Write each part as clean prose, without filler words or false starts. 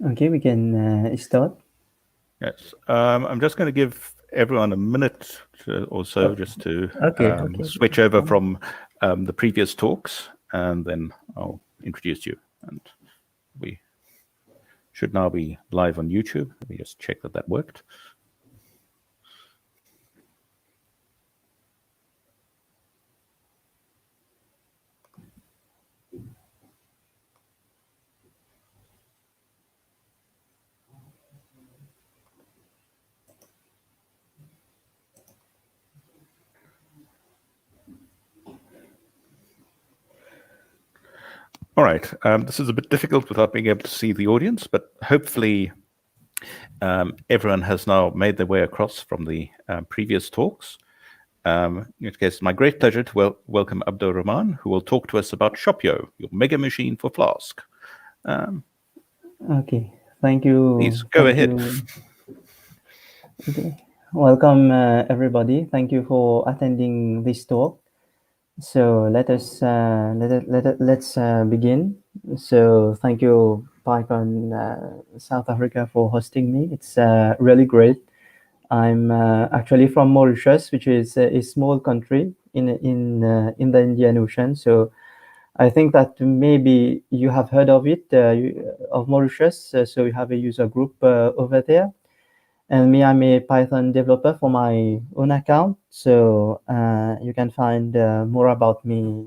Okay, we can start. Yes, I'm just going to give everyone a minute or so just to Okay, switch over from the previous talks, and then I'll introduce you. And we should now be live on YouTube. Let me just check that that worked. All right, this is a bit difficult without being able to see the audience, but hopefully everyone has now made their way across from the previous talks. In which case, my great pleasure to welcome Abdur-Rahmaan, who will talk to us about Shopyo, your mega machine for Flask. Okay, thank you. Please go ahead. Okay, welcome everybody. Thank you for attending this talk. So let's begin. So thank you, PyCon South Africa, for hosting me. It's really great. I'm actually from Mauritius, which is a small country in the Indian Ocean. So I think that maybe you have heard of it, of Mauritius. So we have a user group over there. And me, I'm a Python developer for my own account. So you can find more about me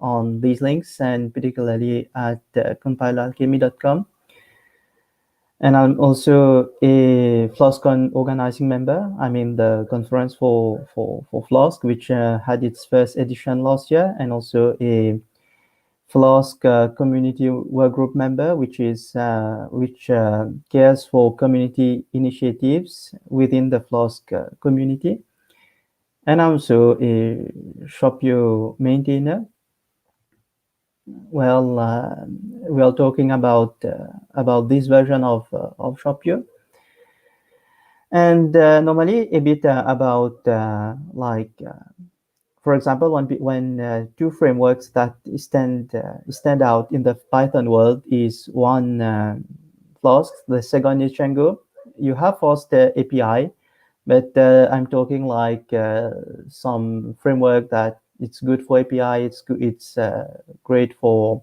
on these links, and particularly at compileralchemy.com. And I'm also a FlaskCon organizing member. I'm in the conference for Flask, which had its first edition last year, and also a Flask community workgroup member, which cares for community initiatives within the Flask community. And I'm also a Shopyo maintainer. Well, we are talking about this version of Shopyo, and normally a bit about for example, when two frameworks that stand out in the Python world is one Flask, the second is Django. You have Fast API, but I'm talking like some framework that it's good for API. It's great for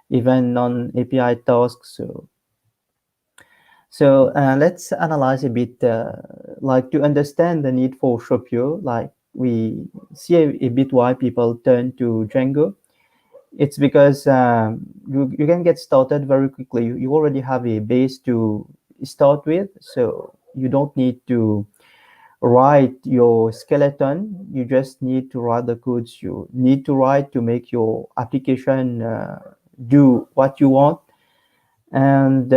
even non-API tasks. So let's analyze a bit, like to understand the need for Shopyo. Like we see a bit why people turn to Django. It's because you can get started very quickly. You already have a base to start with, so you don't need to write your skeleton. You just need to write the codes you need to write to make your application do what you want. And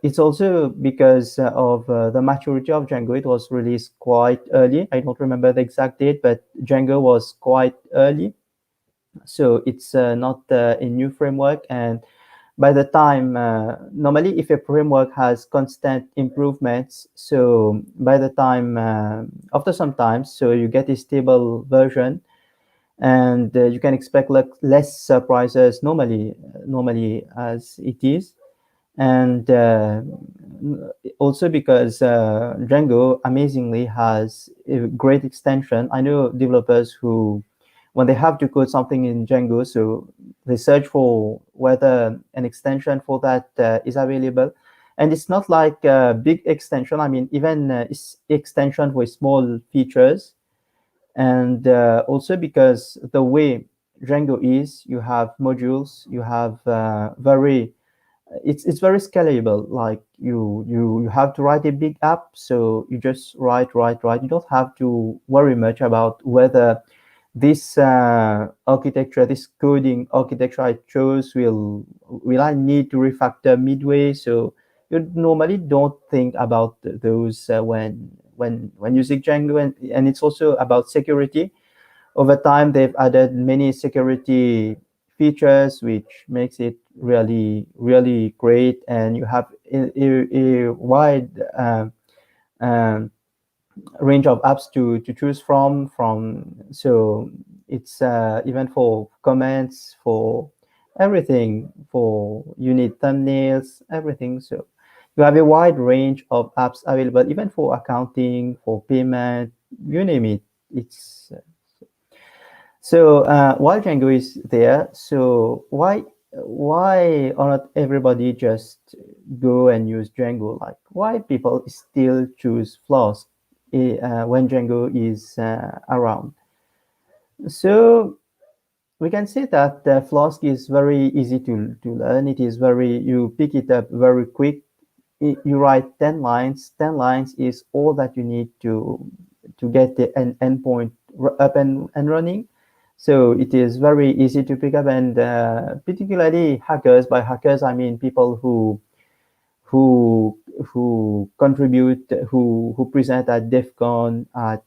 it's also because of the maturity of Django. It was released quite early. I don't remember the exact date, but Django was quite early. So it's not a new framework. And by the time, normally if a framework has constant improvements, so by the time, after some time, so you get a stable version, and you can expect less surprises normally as it is. And also because Django amazingly has a great extension. I know developers who, when they have to code something in Django, so they search for whether an extension for that is available. And it's not like a big extension. I mean, even extension with small features. And also because the way Django is, you have modules, you have it's very scalable. Like you have to write a big app, so you just write. You don't have to worry much about whether this architecture, this coding architecture I chose will I need to refactor midway. So you normally don't think about those when using Django. And it's also about security. Over time, they've added many security features, which makes it really great. And you have a wide um, range of apps to choose from. So it's even for comments, for everything, for you need thumbnails, everything. So You have a wide range of apps available, even for accounting, for payment, you name it. It's so while Django is there, so why or not everybody just go and use Django? Like why people still choose Flask when Django is around? So we can say that Flask is very easy to learn. It is very, you pick it up very quick. You write 10 lines. 10 lines is all that you need to get the endpoint up and running. So it is very easy to pick up, and particularly hackers. By hackers, I mean people who contribute, who present at DEF CON, at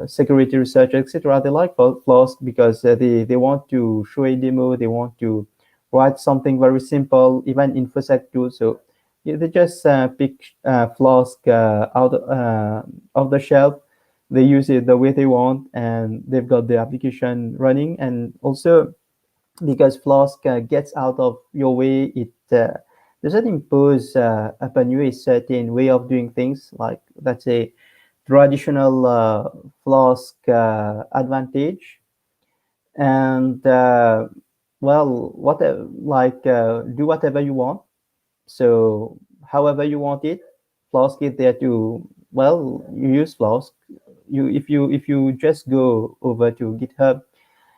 security research, etc. They like Flask because they want to show a demo, they want to write something very simple, even InfoSec too. So yeah, they just pick Flask out of the shelf. They use it the way they want, and they've got the application running. And also because Flask gets out of your way, it doesn't impose upon you a certain way of doing things, like let's say traditional Flask advantage. And well, what like do whatever you want. So however you want it, Flask is there to, well, you use Flask. If you just go over to GitHub,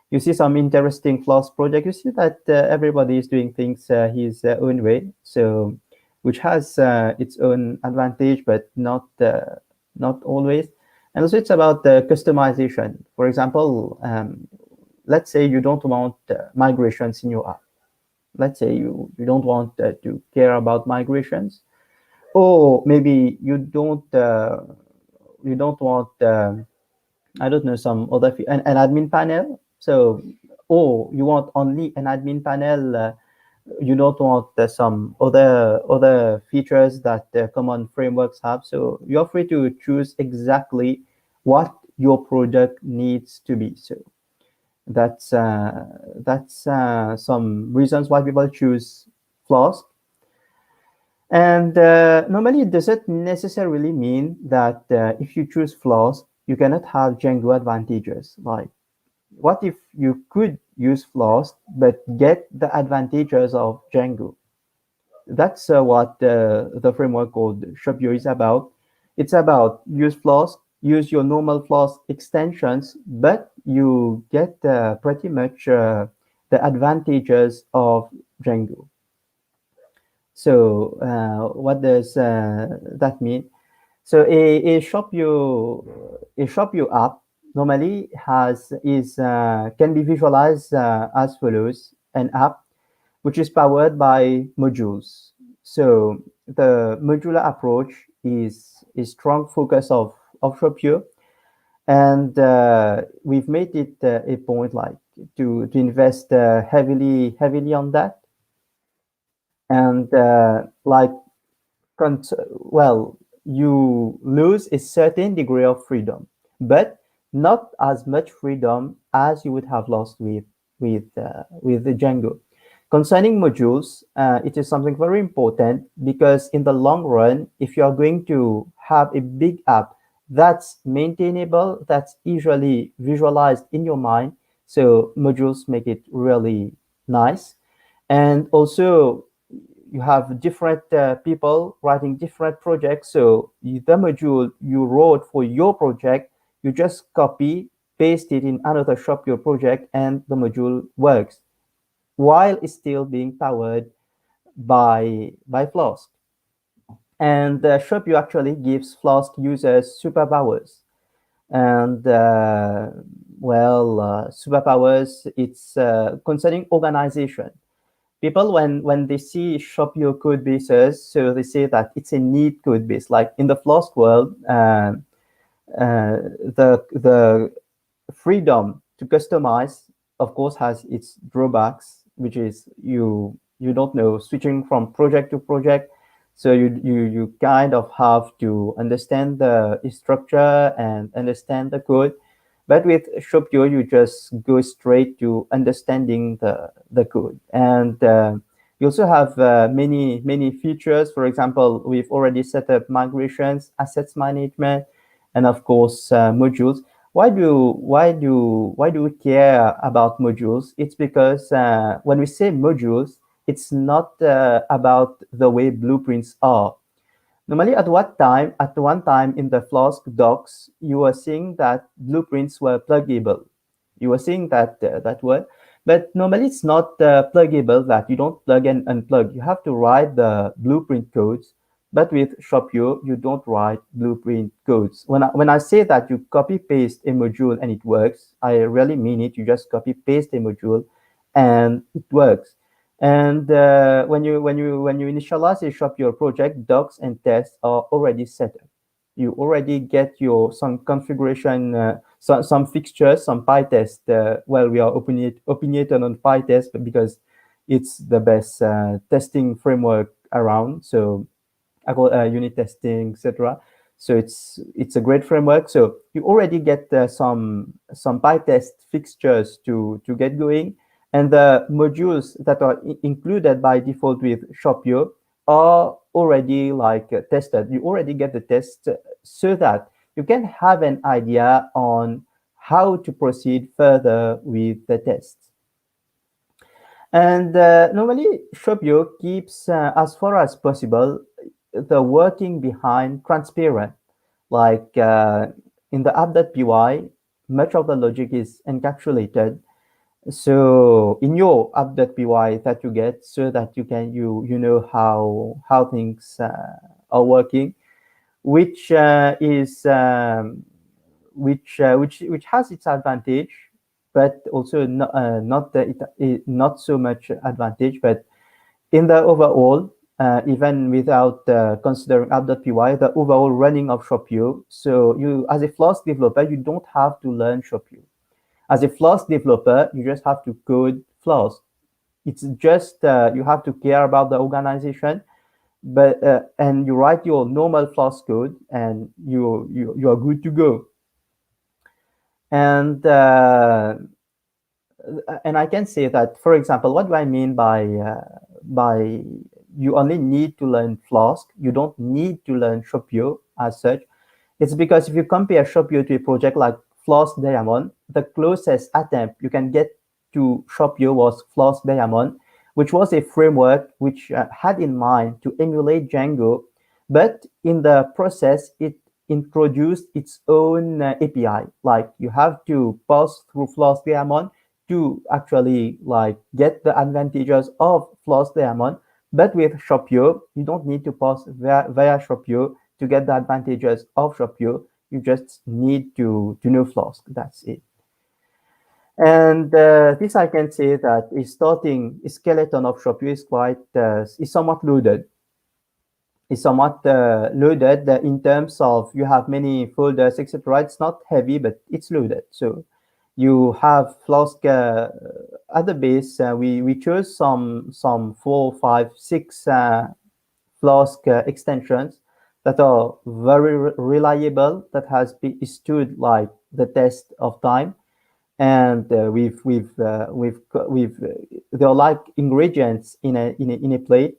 you see some interesting Flask project. You see that everybody is doing things his own way, so which has its own advantage, but not always. And also, it's about customization. For example, let's say you don't want migrations in your app. Let's say you don't want to care about migrations, or maybe you don't want I don't know, some other an admin panel. So, or you want only an admin panel. You don't want some other features that common frameworks have. So you're free to choose exactly what your product needs to be. So that's some reasons why people choose Flask. And normally, it doesn't necessarily mean that if you choose Flask, you cannot have Django advantages. Like, what if you could use Flask but get the advantages of Django? That's what the framework called Shopyo is about. It's about use Flask, use your normal Flask extensions, but you get pretty much the advantages of Django. So what does that mean? So a Shopyo app normally can be visualized as follows: an app which is powered by modules. So the modular approach is a strong focus of Shopyo, and we've made it a point like to invest heavily on that. And like well, you lose a certain degree of freedom, but not as much freedom as you would have lost with the Django. Concerning modules, it is something very important because in the long run, if you are going to have a big app that's maintainable, that's easily visualized in your mind, so modules make it really nice. And also, you have different people writing different projects. So the module you wrote for your project, you just copy, paste it in another Shopyo project, and the module works while it's still being powered by Flask. And Shopyo actually gives Flask users superpowers. And superpowers, it's concerning organization. People, when they see Shopyo code bases, so they say that it's a neat code base. Like in the Flask world, the freedom to customize, of course, has its drawbacks, which is you don't know, switching from project to project. So you kind of have to understand the structure and understand the code. But with Shopyo, you just go straight to understanding the code. And You also have many features. For example, we've already set up migrations, assets management, and of course modules. Why do we care about modules? It's because when we say modules, it's not about the way blueprints are. Normally, at one time in the Flask docs, you were seeing that blueprints were pluggable. You were seeing that word, but normally it's not pluggable. That you don't plug and unplug. You have to write the blueprint codes. But with Shopyo, you don't write blueprint codes. When I say that you copy paste a module and it works, I really mean it. You just copy paste a module, and it works. And when you initialize a Shopyo project, docs and tests are already set up. You already get your some configuration, some fixtures, some PyTest. Well, we are opinionated on PyTest because it's the best testing framework around. So I call unit testing, etc. So it's a great framework. So you already get some PyTest fixtures to get going, and the modules that are included by default with Shopyo are already like tested. You already get the test so that you can have an idea on how to proceed further with the tests. And normally, Shopyo keeps, as far as possible, the working behind transparent. Like in the app.py, much of the logic is encapsulated. So in your app.py that you get, so that you know how things are working, which is which has its advantage, but also not so much advantage. But in the overall, even without considering app.py, the overall running of Shopyo. So you, as a Flask developer, you don't have to learn Shopyo. As a Flask developer, you just have to code Flask. It's just you have to care about the organization, but and you write your normal Flask code, and you are good to go. And I can say that, for example, what do I mean by you only need to learn Flask? You don't need to learn Shopyo as such. It's because if you compare Shopyo to a project like Flask Diamond, the closest attempt you can get to Shopyo was Flask Diamond, which was a framework which had in mind to emulate Django, but in the process, it introduced its own API. Like you have to pass through Flask Diamond to actually like get the advantages of Flask Diamond. But with Shopyo, you don't need to pass via Shopyo to get the advantages of Shopyo. You just need to know Flask. That's it. And this I can say that a starting skeleton of Shopyo is quite is somewhat loaded. Is somewhat loaded in terms of you have many folders, etc. It's not heavy, but it's loaded. So you have Flask at the base. We chose some 4, 5, 6 Flask extensions that are very reliable, that has stood like the test of time, and they're like ingredients in a plate.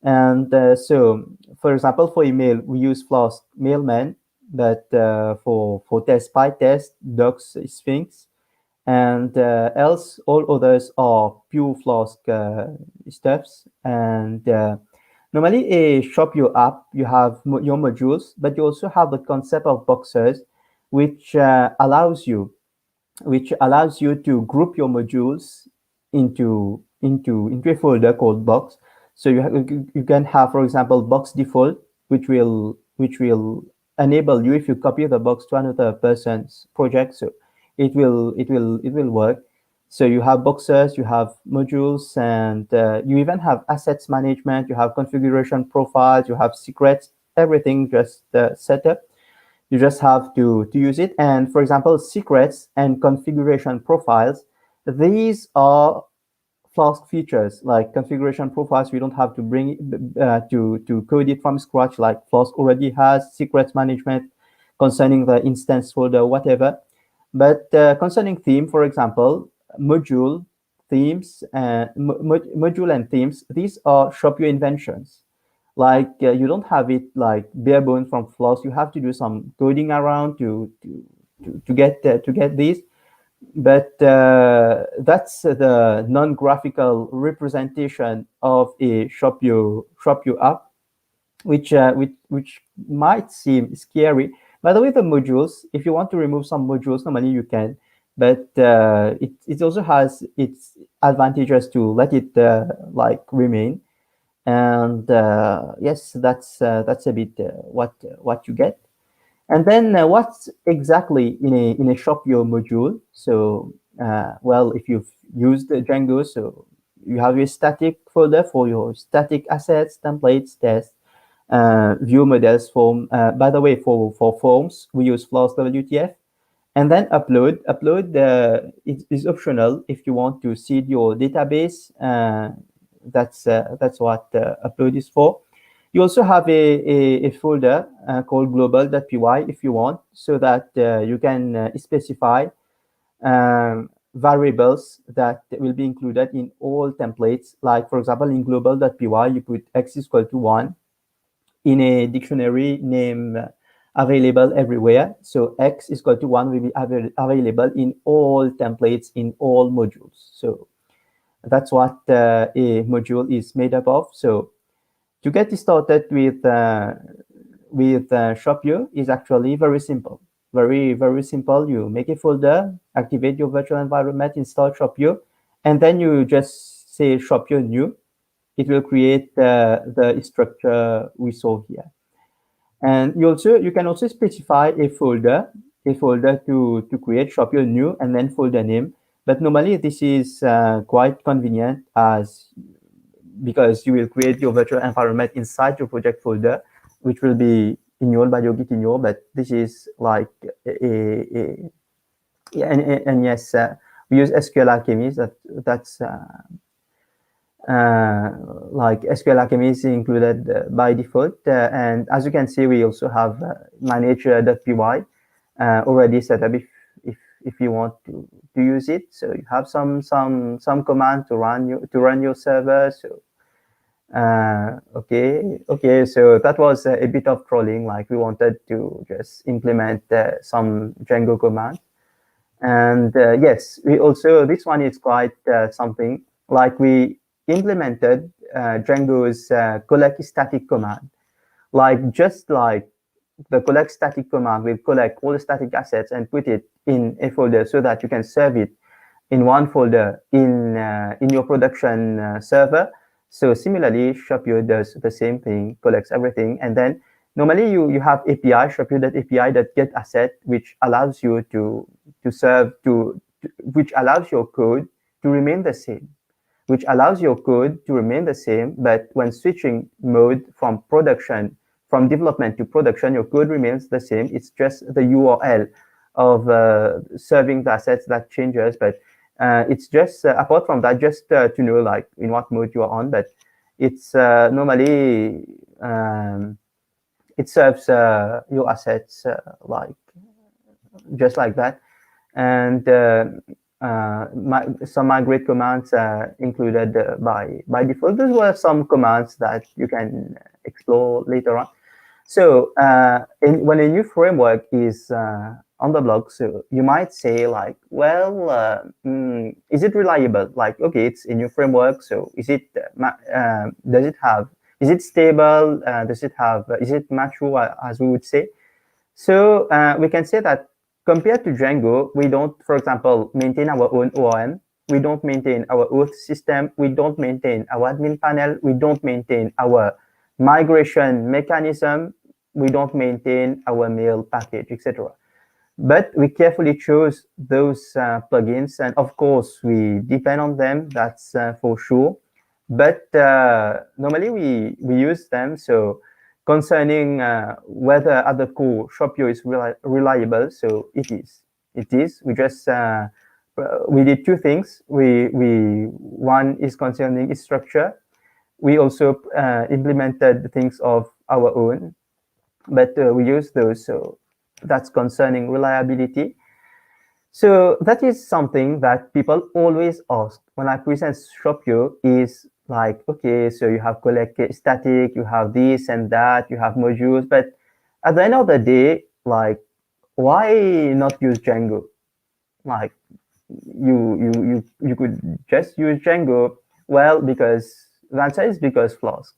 And so, for example, for email, we use Flask Mailman, but for test, PyTest, Docs, Sphinx, and else all others are pure Flask stuffs. And normally a Shopyo app, you have your modules, but you also have the concept of boxes, which allows you to group your modules into a folder called box. So you can have, for example, box default, which will enable you, if you copy the box to another person's project, so it will work. So you have boxes, you have modules, and you even have assets management, you have configuration profiles, you have secrets, everything just set up. You just have to use it. And for example, secrets and configuration profiles, these are Flask features. Like configuration profiles, we don't have to bring to code it from scratch, like Flask already has secrets management concerning the instance folder, whatever. But concerning theme, for example, module themes, module and themes, these are Shopyo inventions. Like you don't have it like bare bones from Flask. You have to do some coding around to get these. But that's the non-graphical representation of a Shopyo app, which might seem scary. By the way, the modules, if you want to remove some modules, normally you can, but it also has its advantages to let it like remain. And yes, that's a bit what you get. And then what's exactly in a Shopyo module? So well, if you've used Django, so you have a static folder for your static assets, templates, tests, view models, form. By the way, for forms, we use Flask WTF. And then upload. Upload is optional if you want to seed your database. That's what upload is for. You also have a folder called global.py if you want, so that you can specify variables that will be included in all templates. Like, for example, in global.py, you put x is equal to 1 in a dictionary name available everywhere. So x is equal to 1 will be available in all templates, in all modules. So that's what a module is made up of. So to get started with Shopyo is actually very simple. Very simple. You make a folder, activate your virtual environment, install Shopyo, and then you just say Shopyo new. It will create the structure we saw here. And you can also specify a folder to create Shopyo new and then folder name. But normally this is quite convenient because you will create your virtual environment inside your project folder, which will be involved by your Git involved. But this is like yeah, and yes, we use SQL Alchemy. That's like SQL Alchemy is included by default. And as you can see, we also have manager.py already set up if you want to use it. So you have some command to run your server. So okay, so that was a bit of trolling. Like we wanted to just implement some Django command. And yes, we also, this one is quite something. Like we implemented Django's collect static command. Like just like the collect static command will collect all the static assets and put it in a folder so that you can serve it in one folder in your production server. So similarly, Shopyo does the same thing, collects everything, and then normally you have API, Shopyo.api that get asset, which allows you to serve which allows your code to remain the same, but when switching mode from development to production, your code remains the same. It's just the URL of serving the assets that changes, but it's just apart from that, just to know like in what mode you are on. But it's normally it serves your assets like just like that. And some migrate commands included by default. Those were some commands that you can explore later on. So when a new framework is on the block, so you might say like, well, is it reliable? Like, okay, it's a new framework, so is it is it stable? Is it mature, as we would say? So we can say that compared to Django, we don't, for example, maintain our own ORM. We don't maintain our auth system. We don't maintain our admin panel. We don't maintain our migration mechanism. We don't maintain our mail package, etc. But we carefully chose those plugins, and of course, we depend on them. That's for sure. But normally we use them. So concerning whether at the core Shopyo is reliable, so it is. We just we did two things. One is concerning its structure. We also implemented things of our own, but we use those. So that's concerning reliability. So that is something that people always ask when I present Shopyo is like, okay, so you have collect static, you have this and that, you have modules, but at the end of the day, like, why not use Django? Like, you could just use Django. Well, because the answer is because Flask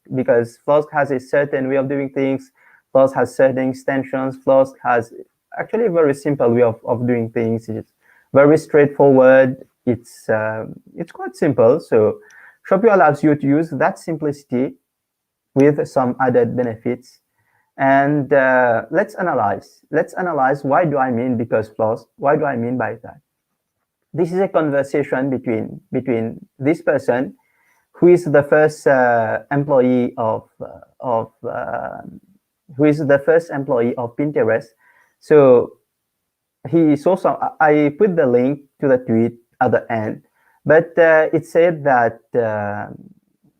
has a certain way of doing things. Flask has certain extensions. Flask has actually a very simple way of doing things. It's very straightforward. It's quite simple. So Shopio allows you to use that simplicity with some added benefits. And let's analyze. Let's analyze, why do I mean because Flask? Why do I mean by that? This is a conversation between this person who is the first employee who is the first employee of Pinterest. So he saw some. I put the link to the tweet at the end, but it said that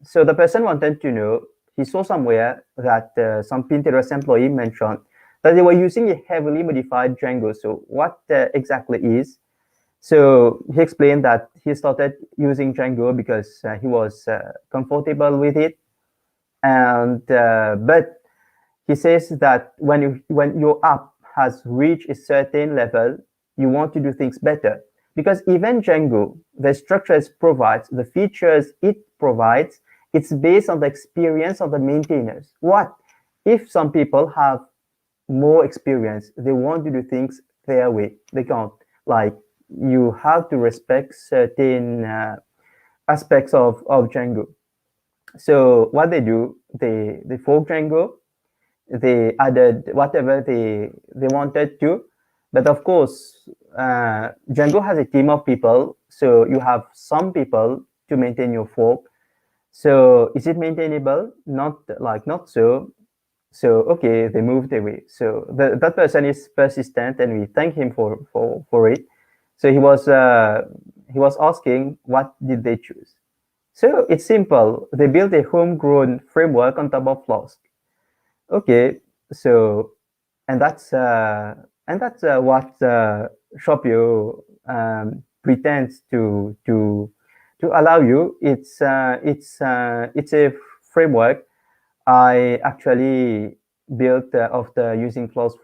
so the person wanted to know. He saw somewhere that some Pinterest employee mentioned that they were using a heavily modified Django. So what exactly is? So he explained that he started using Django because he was comfortable with it, and but he says that when your app has reached a certain level, you want to do things better, because even Django, the structures it provides, the features it provides, it's based on the experience of the maintainers. What if some people have more experience? They want to do things their way. They can't. Like, you have to respect certain aspects of Django. So what they do, they fork Django, they added whatever they wanted to, but of course, Django has a team of people, so you have some people to maintain your fork. So is it maintainable? Not so. So okay, they moved away. So that person is persistent, and we thank him for it. So he was asking, what did they choose? So it's simple. They built a homegrown framework on top of Flask. Okay, so and that's what Shopyo pretends to allow you. It's a framework I actually built after using Flask,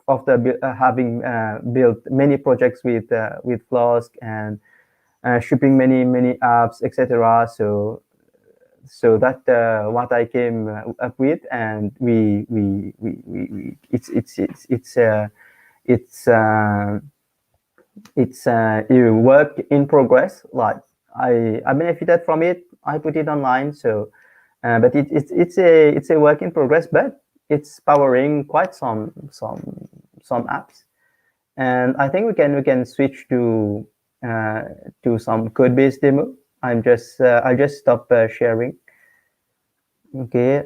after having built many projects with Flask and shipping many apps, etc. So that what I came up with, and it's a work in progress. Like, I benefited from it. I put it online. So, but it's a work in progress. But it's powering quite some apps, and I think we can switch to some code-based demo. I'll just stop sharing. Okay,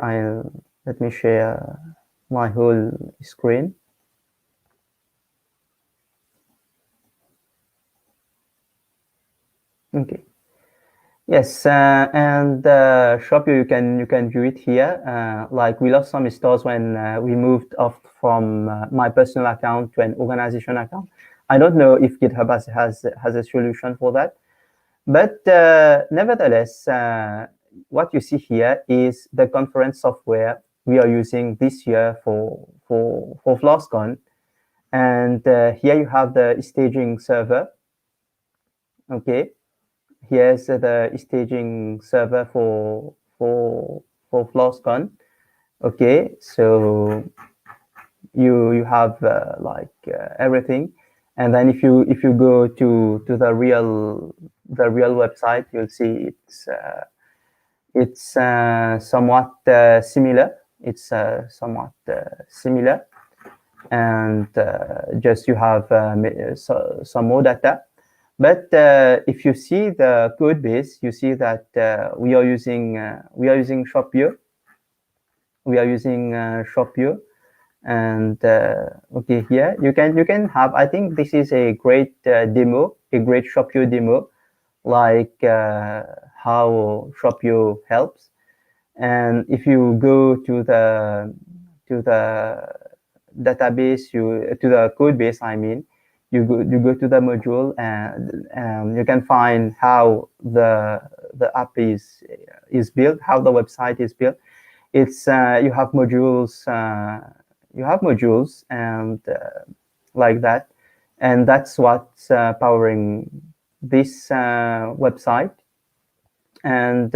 let me share my whole screen. Okay. Yes, and Shopyo, you can view it here. Like, we lost some stores when we moved off from my personal account to an organization account. I don't know if GitHub has a solution for that, but nevertheless, what you see here is the conference software we are using this year for FlashCon, and here you have the staging server. Okay. Here's the staging server for FlashCon. Okay, so you have everything, and then if you go to the real website, you'll see it's somewhat similar. It's somewhat similar, and just you have some more data. But if you see the code base, you see that we are using Shopyo. We are using Shopyo, and okay, here you can have. I think this is a great demo, a great Shopyo demo, like how Shopyo helps. And if you go to the database, to the code base, I mean, you go to the module, and you can find how the app is built, how the website is built. It's you have modules, and like that, and that's what's powering this website. And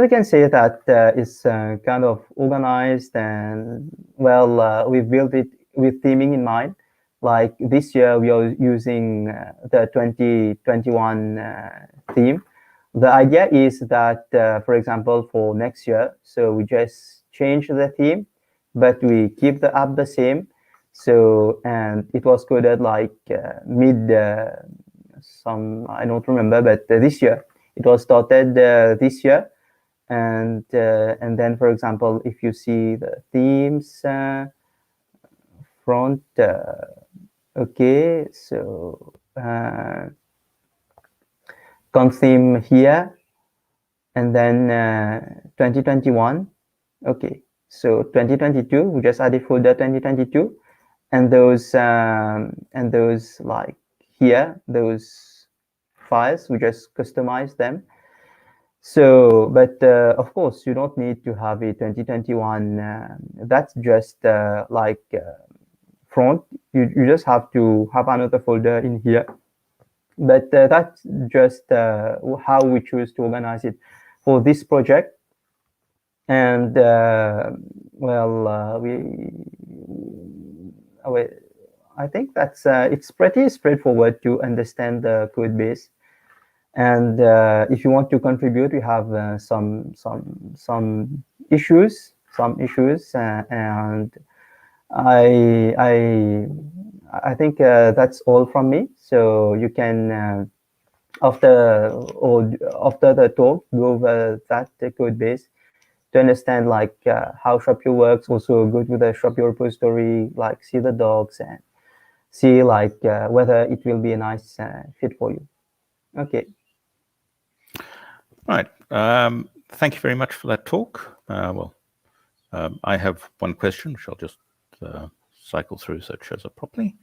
we can say that it's kind of organized, and well, we've built it with theming in mind. Like this year, we are using the 2021 theme. The idea is that, for example, for next year, so we just change the theme, but we keep the app the same. So, and it was coded like mid I don't remember, but this year it was started this year. And then, for example, if you see the themes front, okay, so theme here, and then 2021. Okay, so 2022, we just added folder 2022, and those like here, those files, we just customize them. So, but of course, you don't need to have a 2021. That's just like front. You just have to have another folder in here. But that's just how we choose to organize it for this project. And well, I think that's it's pretty straightforward to understand the code base. And if you want to contribute, we have some issues, and I think that's all from me. So you can after the talk go over that code base to understand like how Shopyo works. Also go to the Shopyo repository, like see the docs and see like whether it will be a nice fit for you. Okay. Right. Thank you very much for that talk. I have one question, which I'll just cycle through so it shows up properly.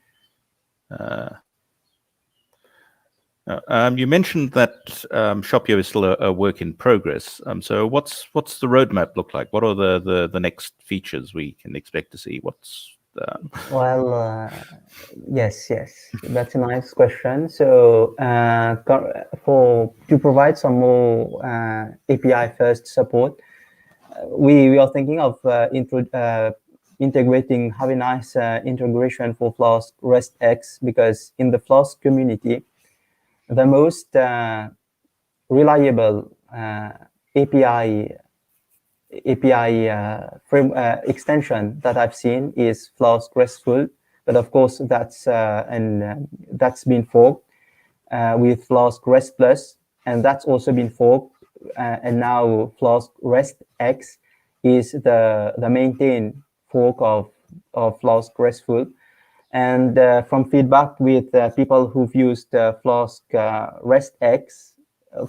You mentioned that Shopyo is still a work in progress. So what's the roadmap look like? What are the next features we can expect to see? Well, yes, that's a nice question. So to provide some more API first support, we are thinking of integrating, have a nice integration for Flask REST-X, because in the Flask community, the most reliable API frame extension that I've seen is Flask RESTful, but of course that's been forked with Flask REST Plus, and that's also been forked, and now Flask REST-X is the maintained fork of Flask RESTful. And from feedback with people who've used Flask REST-X,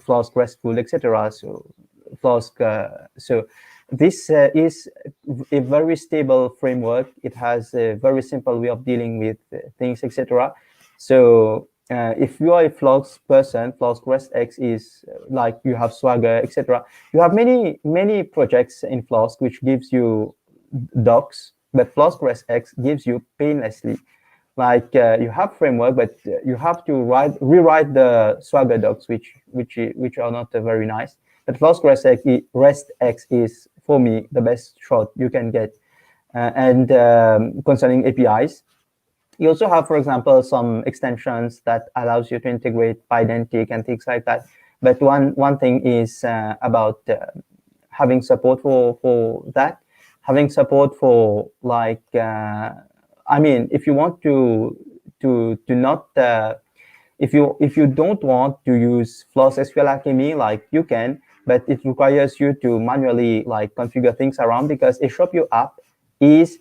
Flask RESTful, etc. So Flask, so this is a very stable framework. It has a very simple way of dealing with things, etc. So if you are a Flask person, Flask REST-X is like you have Swagger, etc. You have many projects in Flask which gives you docs, but Flask REST-X gives you painlessly. Like you have framework, but you have to rewrite the Swagger docs, which are not very nice. But Flask REST-X is, for me, the best shot you can get. And concerning APIs, you also have, for example, some extensions that allows you to integrate Pydantic and things like that. But one thing is about having support for that, having support for like, I mean, if you want to not if you don't want to use Flask SQL Alchemy, like you can, but it requires you to manually like configure things around, because a Shopyo app is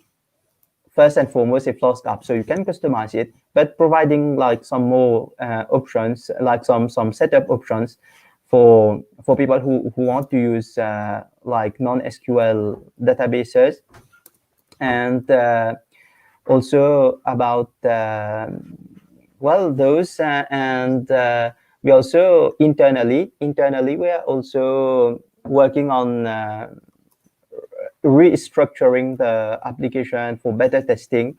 first and foremost a Flask app, so you can customize it, but providing like some more options, like some setup options for people who want to use like non-SQL databases. And also about well, those and we also internally we are also working on restructuring the application for better testing.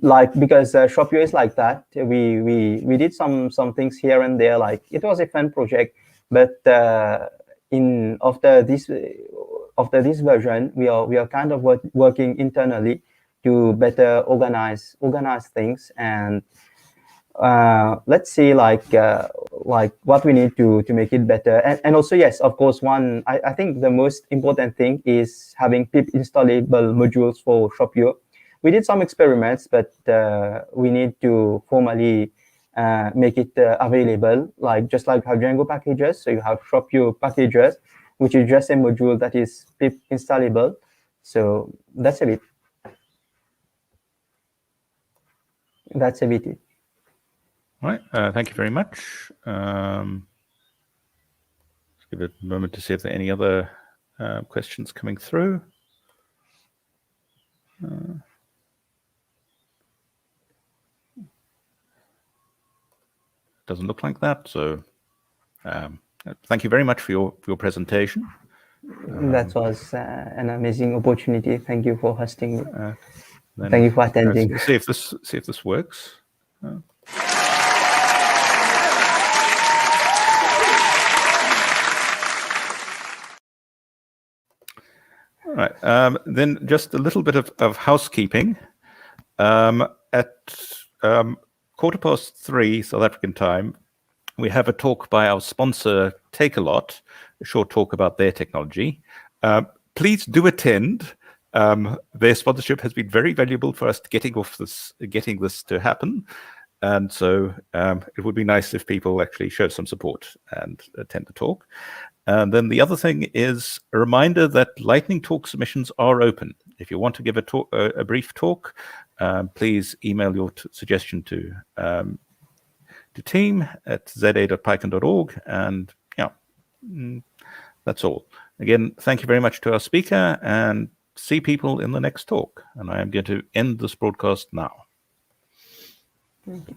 Like, because Shopyo is like that, we did some things here and there. Like, it was a fun project, but in after this version, we are kind of working internally to better organize things, and let's see, like what we need to make it better. And also, yes, of course, I think the most important thing is having pip installable modules for Shopyo. We did some experiments, but we need to formally make it available, like just like how Django packages. So you have Shopyo packages, which is just a module that is pip installable. So that's a bit. That's a bit it. All right. Thank you very much. Let's give it a moment to see if there are any other questions coming through. Doesn't look like that. So thank you very much for your presentation. That was an amazing opportunity. Thank you for hosting me. Thank you for attending. See if this works. All right. Then just a little bit of housekeeping. At 3:15 South African time, we have a talk by our sponsor, Takealot, a short talk about their technology. Please do attend. Their sponsorship has been very valuable for us getting this to happen. And so it would be nice if people actually show some support and attend the talk. And then the other thing is a reminder that Lightning Talk submissions are open. If you want to give a brief talk, please email your suggestion to team@za.pycon.org. And yeah, that's all. Again, thank you very much to our speaker, and see people in the next talk. And I am going to end this broadcast now. Thank you.